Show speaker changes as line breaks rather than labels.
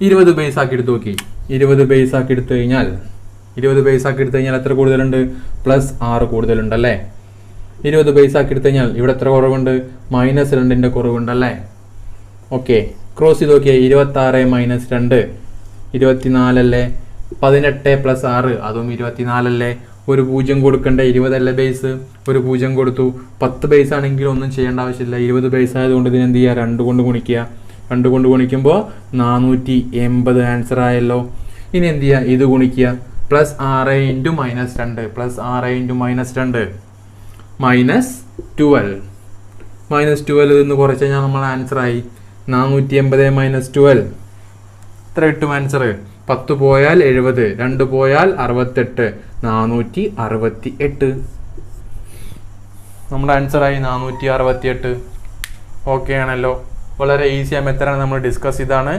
20 base ആക്കി എടുത്ത് നോക്കി. 20 ബേസ് ആക്കി എടുത്തു കഴിഞ്ഞാൽ എത്ര കൂടുതലുണ്ട്? +6 കൂടുതലുണ്ട് അല്ലേ? 20 ബേസ് ആക്കി എടുത്തു കഴിഞ്ഞാൽ ഇവിടെ എത്ര കുറവുണ്ട്? -2ന്റെ കുറവുണ്ടല്ലേ? ഓക്കെ, ക്രോസ് ചെയ്ത് നോക്കിയേ. 26 - 2 24 അല്ലേ? 18 + 6 അതും 24 അല്ലേ? ഒരു 0 കൊടുക്കണ്ടേ? 20 അല്ലേ ബേസ്? ഒരു 0 കൊടുത്തു. 10 ബേസ് ആണെങ്കിൽ ഒന്നും ചെയ്യേണ്ട ആവശ്യമില്ല. 20 ബേസ് ആയതുകൊണ്ട് ഇതിന് എന്ത് ചെയ്യുക? 2 കൊണ്ട് ഗുണിക്കുക. 2 കൊണ്ട് ഗുണിക്കുമ്പോൾ 480 ആൻസർ ആയല്ലോ. ഇനി എന്ത് ചെയ്യുക? ഇത് ഗുണിക്കുക. +6 × -2 +6 × -2 -12 നിന്ന് കുറച്ച് കഴിഞ്ഞാൽ നമ്മൾ ആൻസർ ആയി. 480 - 12 എത്ര കിട്ടും ആൻസർ? 10 പോയാൽ 70, 2 പോയാൽ 68, 468. നമ്മുടെ ആൻസർ ആയി 468. ഓക്കെ ആണല്ലോ. വളരെ ഈസി ആ മെത്തേഡാണ് നമ്മൾ ഡിസ്കസ് ചെയ്താണ്.